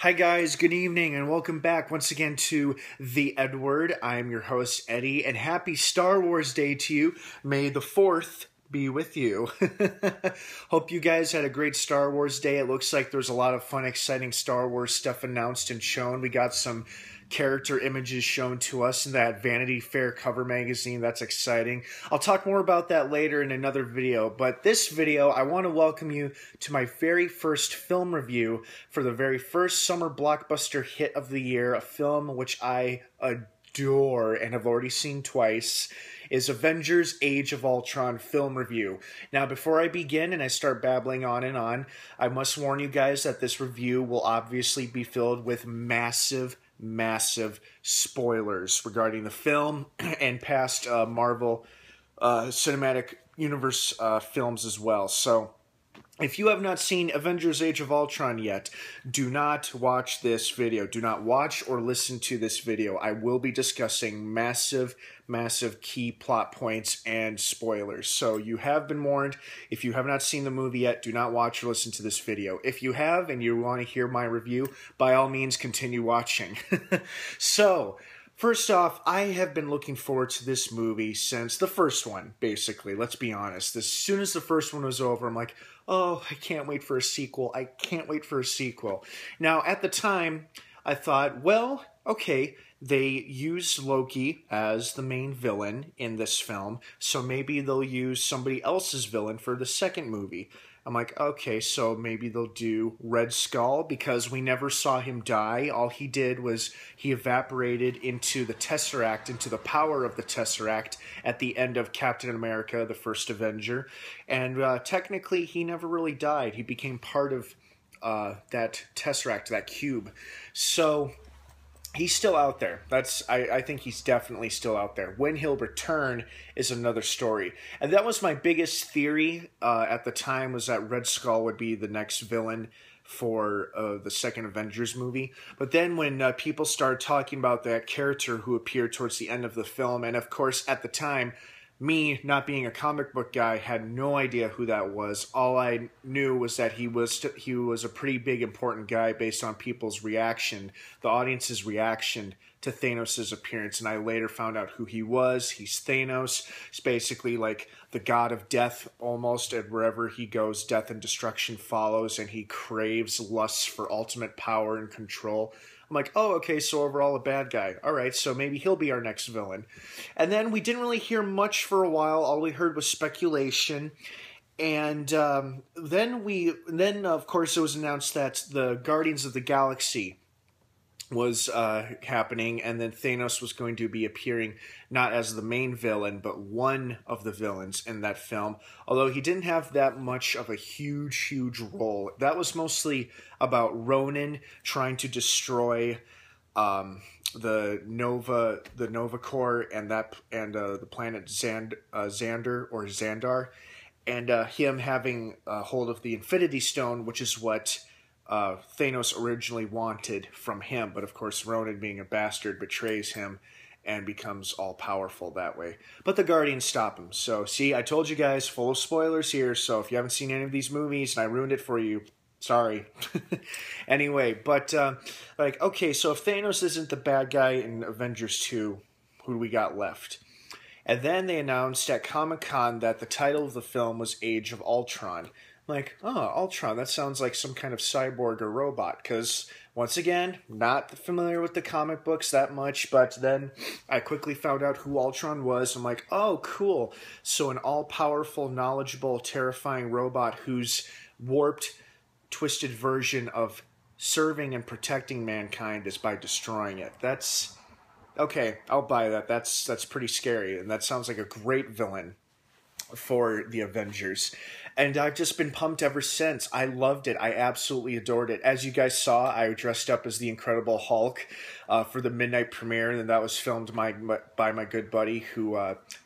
Hi guys, good evening and welcome back once again to The Edward. I am your host Eddie and happy Star Wars Day to you. May the 4th be with you. Hope you guys had a great Star Wars Day. It looks like there's a lot of fun, exciting Star Wars stuff announced and shown. We got some character images shown to us in that Vanity Fair cover magazine. That's exciting. I'll talk more about that later in another video, but this video I want to welcome you to my very first film review for the very first summer blockbuster hit of the year, a film which I adore and have already seen twice, is Avengers Age of Ultron film review. Now, before I begin and I start babbling on and on, I must warn you guys that this review will obviously be filled with massive spoilers regarding the film and past Marvel Cinematic Universe films as well. So if you have not seen Avengers Age of Ultron yet, do not watch this video. Do not watch or listen to this video. I will be discussing massive key plot points and spoilers. So you have been warned. If you have not seen the movie yet, do not watch or listen to this video. If you have and you want to hear my review, by all means continue watching. So, first off, I have been looking forward to this movie since the first one, basically. Let's be honest. As soon as the first one was over, I'm like, oh, I can't wait for a sequel. I can't wait for a sequel. Now, at the time, I thought, well, okay, they used Loki as the main villain in this film, so maybe they'll use somebody else's villain for the second movie. I'm like, okay, so maybe they'll do Red Skull, because we never saw him die. All he did was he evaporated into the Tesseract, into the power of the Tesseract at the end of Captain America, the First Avenger. And technically, he never really died. He became part of that Tesseract, that cube. So he's still out there. I think he's definitely still out there. When he'll return is another story. And that was my biggest theory at the time, was that Red Skull would be the next villain for the second Avengers movie. But then when people started talking about that character who appeared towards the end of the film, and of course at the time, me, not being a comic book guy, had no idea who that was. All I knew was that he was a pretty big, important guy based on people's reaction, the audience's reaction to Thanos' appearance. And I later found out who he was. He's Thanos. He's basically like the god of death almost, and wherever he goes, death and destruction follows, and he craves, lusts for ultimate power and control. I'm like, oh, okay, so overall a bad guy. All right, so maybe he'll be our next villain. And then we didn't really hear much for a while. All we heard was speculation. And then of course, it was announced that the Guardians of the Galaxy was happening, and then Thanos was going to be appearing not as the main villain, but one of the villains in that film, although he didn't have that much of a huge role. That was mostly about Ronan trying to destroy the Nova Corps and the planet Xandar, and him having hold of the Infinity Stone, which is what Thanos originally wanted from him, but of course Ronan, being a bastard, betrays him and becomes all-powerful that way. But the Guardians stop him. So, see, I told you guys, full of spoilers here, so if you haven't seen any of these movies and I ruined it for you, sorry. Anyway, but, like, okay, so if Thanos isn't the bad guy in Avengers 2, who do we got left? And then they announced at Comic-Con that the title of the film was Age of Ultron. Like, oh, Ultron, that sounds like some kind of cyborg or robot, because, once again, not familiar with the comic books that much, but then I quickly found out who Ultron was. I'm like, oh, cool. So an all-powerful, knowledgeable, terrifying robot whose warped, twisted version of serving and protecting mankind is by destroying it. That's, okay, I'll buy that. That's pretty scary, and that sounds like a great villain for the Avengers. And I've just been pumped ever since. I loved it. I absolutely adored it. As you guys saw, I dressed up as the Incredible Hulk for the midnight premiere, and that was filmed by my good buddy who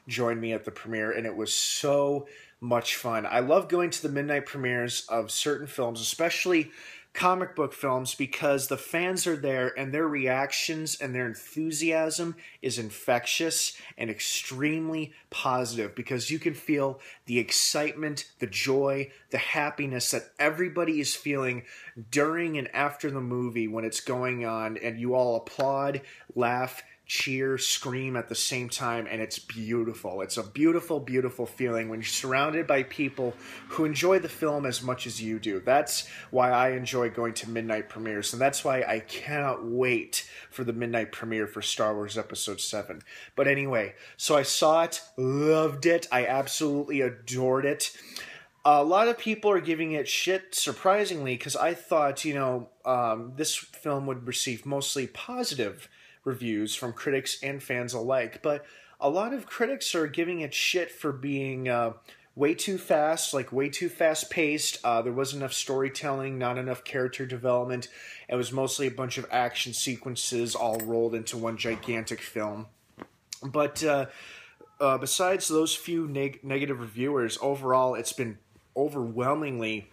joined me at the premiere, and it was so much fun. I love going to the midnight premieres of certain films, especially comic book films because the fans are there and their reactions and their enthusiasm is infectious and extremely positive, because you can feel the excitement, the joy, the happiness that everybody is feeling during and after the movie when it's going on, and you all applaud, laugh, cheer, scream at the same time, and it's beautiful. It's a beautiful, beautiful feeling when you're surrounded by people who enjoy the film as much as you do. That's why I enjoy going to midnight premieres, and that's why I cannot wait for the midnight premiere for Star Wars Episode 7. But anyway, so I saw it, loved it, I absolutely adored it. A lot of people are giving it shit, surprisingly, because I thought, this film would receive mostly positive reviews from critics and fans alike, but a lot of critics are giving it shit for being way too fast, like way too fast-paced. There wasn't enough storytelling, not enough character development. It was mostly a bunch of action sequences all rolled into one gigantic film. But besides those few negative reviewers, overall it's been overwhelmingly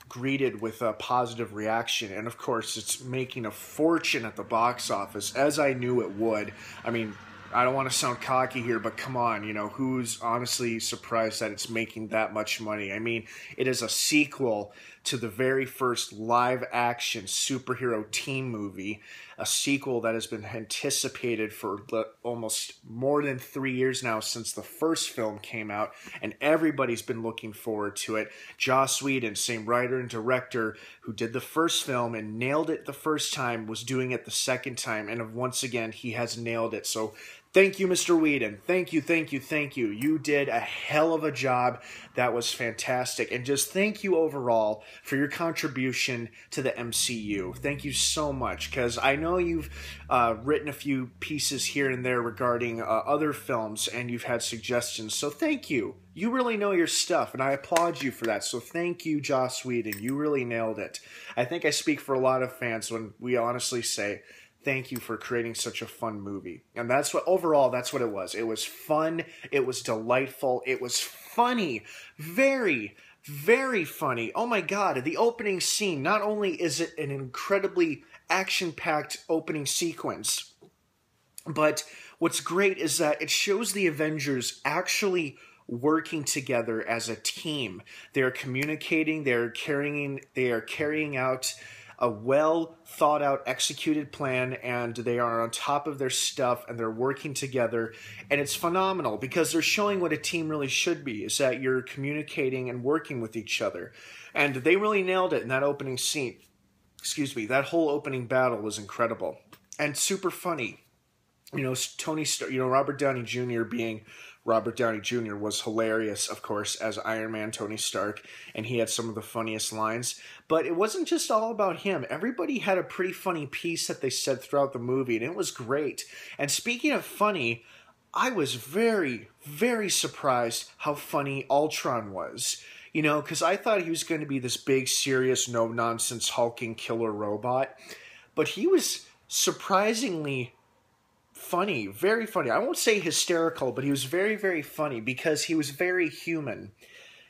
greeted with a positive reaction, and of course it's making a fortune at the box office, as I knew it would. I mean, I don't want to sound cocky here, but come on, who's honestly surprised that it's making that much money? I mean, it is a sequel to the very first live-action superhero teen movie, a sequel that has been anticipated for almost more than 3 years now since the first film came out, and everybody's been looking forward to it. Joss Whedon, same writer and director who did the first film and nailed it the first time, was doing it the second time, and once again, he has nailed it. So thank you, Mr. Whedon. Thank you, thank you, thank you. You did a hell of a job. That was fantastic. And just thank you overall for your contribution to the MCU. Thank you so much, because I know you've written a few pieces here and there regarding other films, and you've had suggestions. So thank you. You really know your stuff, and I applaud you for that. So thank you, Joss Whedon. You really nailed it. I think I speak for a lot of fans when we honestly say, thank you for creating such a fun movie. And that's what it was. It was fun. It was delightful. It was funny. Very, very funny. Oh my God. The opening scene, not only is it an incredibly action-packed opening sequence, but what's great is that it shows the Avengers actually working together as a team. They're communicating, they are carrying out a well thought out, executed plan, and they are on top of their stuff, and they're working together, and it's phenomenal because they're showing what a team really should be, is that you're communicating and working with each other. And they really nailed it in that opening scene. That whole opening battle was incredible and super funny. Robert Downey Jr. being Robert Downey Jr. was hilarious, of course, as Iron Man Tony Stark, and he had some of the funniest lines. But it wasn't just all about him. Everybody had a pretty funny piece that they said throughout the movie, and it was great. And speaking of funny, I was very, very surprised how funny Ultron was. Because I thought he was going to be this big, serious, no-nonsense, hulking killer robot. But he was surprisingly funny, very funny. I won't say hysterical, but he was very, very funny because he was very human.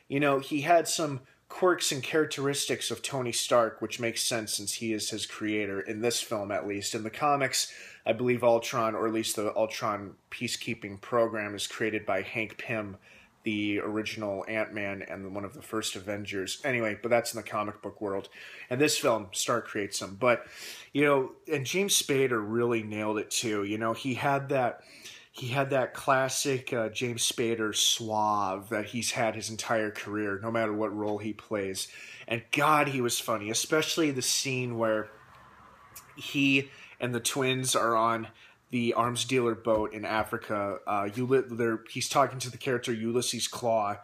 He had some quirks and characteristics of Tony Stark, which makes sense since he is his creator, in this film at least. In the comics, I believe Ultron, or at least the Ultron peacekeeping program, is created by Hank Pym, the original Ant-Man and one of the first Avengers. Anyway, but that's in the comic book world. And this film, Stark creates them. But, and James Spader really nailed it too. He had that classic James Spader suave that he's had his entire career, no matter what role he plays. And God, he was funny, especially the scene where he and the twins are on the arms dealer boat in Africa. He's talking to the character Ulysses Claw,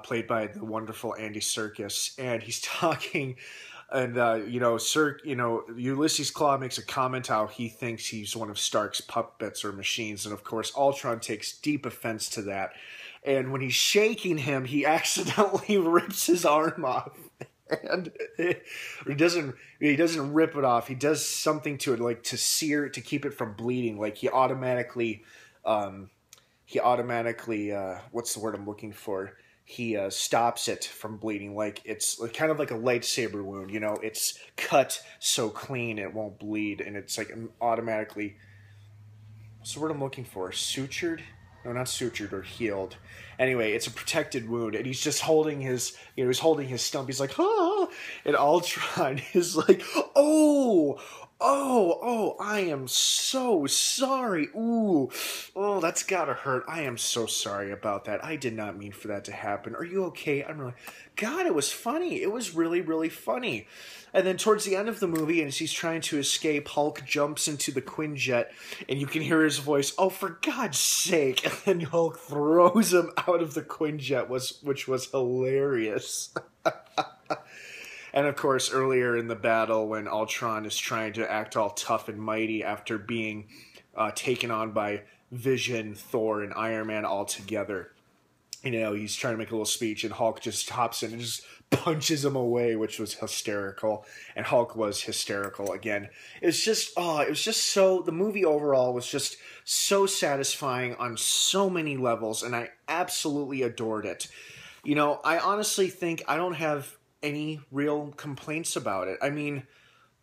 played by the wonderful Andy Serkis, and he's talking, and Ulysses Claw makes a comment how he thinks he's one of Stark's puppets or machines, and of course Ultron takes deep offense to that, and when he's shaking him, he accidentally rips his arm off. And he doesn't rip it off. He does something to it, like to sear it, to keep it from bleeding. Like he automatically, what's the word I'm looking for? he stops it from bleeding. Like it's kind of like a lightsaber wound. You know, it's cut so clean it won't bleed, and it's like automatically. What's the word I'm looking for? Sutured? No, not sutured or healed. Anyway, it's a protected wound, and he's just holding his, he's holding his stump. He's like, ah, and Ultron is like, oh, I am so sorry. Ooh, oh, that's gotta hurt. I am so sorry about that. I did not mean for that to happen. Are you okay? I'm really, God, it was funny. It was really, really funny. And then towards the end of the movie, as he's trying to escape, Hulk jumps into the Quinjet, and you can hear his voice, oh, for God's sake. And then Hulk throws him out of the Quinjet, which was hilarious. And of course, earlier in the battle, when Ultron is trying to act all tough and mighty after being taken on by Vision, Thor, and Iron Man all together, he's trying to make a little speech, and Hulk just hops in and just punches him away, which was hysterical. And Hulk was hysterical again. It was just the movie overall was just so satisfying on so many levels, and I absolutely adored it. I honestly think I don't have any real complaints about it. I mean,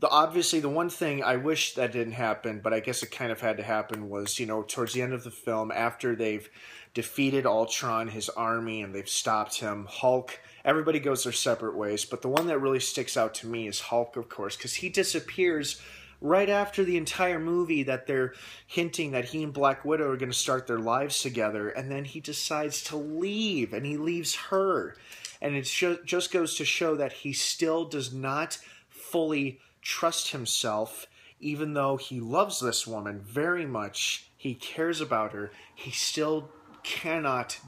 obviously the one thing I wish that didn't happen, but I guess it kind of had to happen, was, towards the end of the film, after they've defeated Ultron, his army, and they've stopped him, Hulk, everybody goes their separate ways, but the one that really sticks out to me is Hulk, of course, because he disappears right after the entire movie that they're hinting that he and Black Widow are going to start their lives together, and then he decides to leave, and he leaves her. And it just goes to show that he still does not fully trust himself, even though he loves this woman very much. He cares about her. He still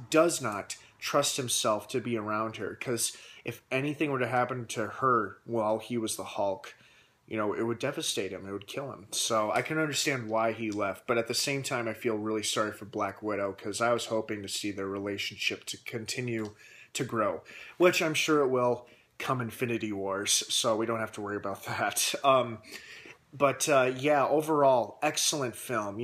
does not trust himself to be around her. Because if anything were to happen to her while he was the Hulk, it would devastate him. It would kill him. So I can understand why he left. But at the same time, I feel really sorry for Black Widow, because I was hoping to see their relationship to continue to grow, which I'm sure it will come Infinity Wars, so we don't have to worry about that. Yeah, overall, excellent film.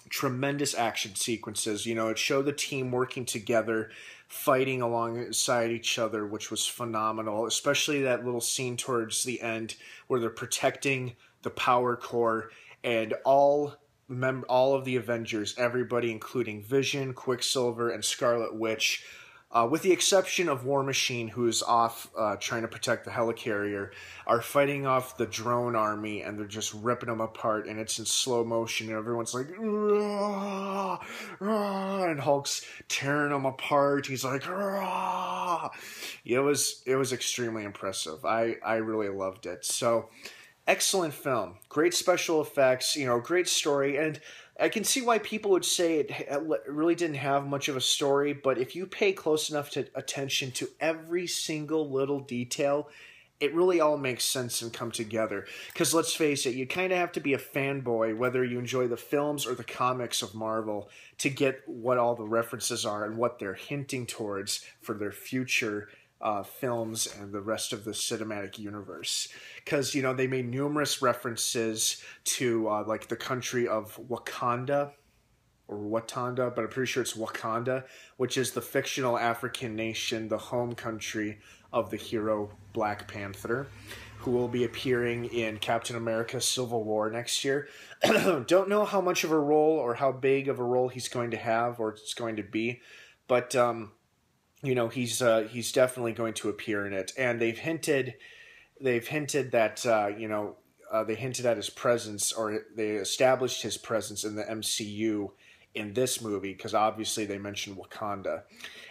Tremendous action sequences. It showed the team working together, fighting alongside each other, which was phenomenal, especially that little scene towards the end where they're protecting the power core, and all of the Avengers, everybody, including Vision, Quicksilver, and Scarlet Witch, with the exception of War Machine, who's off trying to protect the helicarrier, are fighting off the drone army, and they're just ripping them apart, and it's in slow motion, and everyone's like, "Rah, rah," and Hulk's tearing them apart. He's like, "Rah." It was extremely impressive. I really loved it. So, excellent film. Great special effects, great story, and I can see why people would say it really didn't have much of a story, but if you pay close enough attention to every single little detail, it really all makes sense and come together. Because let's face it, you kind of have to be a fanboy, whether you enjoy the films or the comics of Marvel, to get what all the references are and what they're hinting towards for their future films and the rest of the cinematic universe. Because, they made numerous references to like the country of Wakanda, or Watanda, but I'm pretty sure it's Wakanda, which is the fictional African nation, the home country of the hero Black Panther, who will be appearing in Captain America Civil War next year. Don't know how much of a role or how big of a role he's going to have or it's going to be, but he's definitely going to appear in it, and they've hinted that they hinted at his presence, or they established his presence in the MCU in this movie, because obviously they mentioned Wakanda.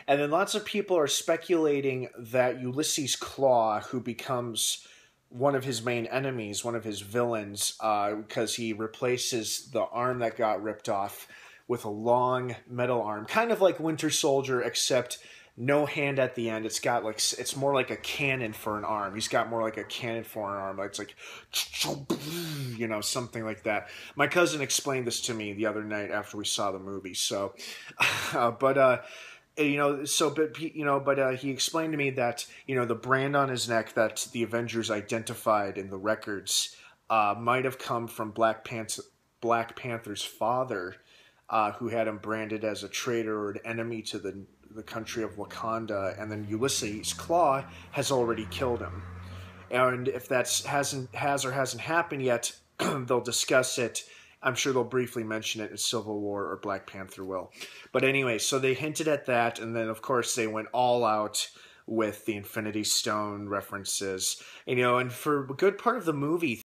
And then lots of people are speculating that Ulysses Claw, who becomes one of his main enemies, one of his villains, because he replaces the arm that got ripped off with a long metal arm, kind of like Winter Soldier, except no hand at the end. It's more like a cannon for an arm. He's got more like a cannon for an arm. It's like, something like that. My cousin explained this to me the other night after we saw the movie. So, he explained to me that, the brand on his neck that the Avengers identified in the records might have come from Black Panther's father, who had him branded as a traitor or an enemy to the the country of Wakanda, and then Ulysses Claw has already killed him. And if that hasn't happened yet, they'll discuss it. I'm sure they'll briefly mention it in Civil War, or Black Panther will. But anyway, so they hinted at that, and then of course they went all out with the Infinity Stone references. And, and for a good part of the movie,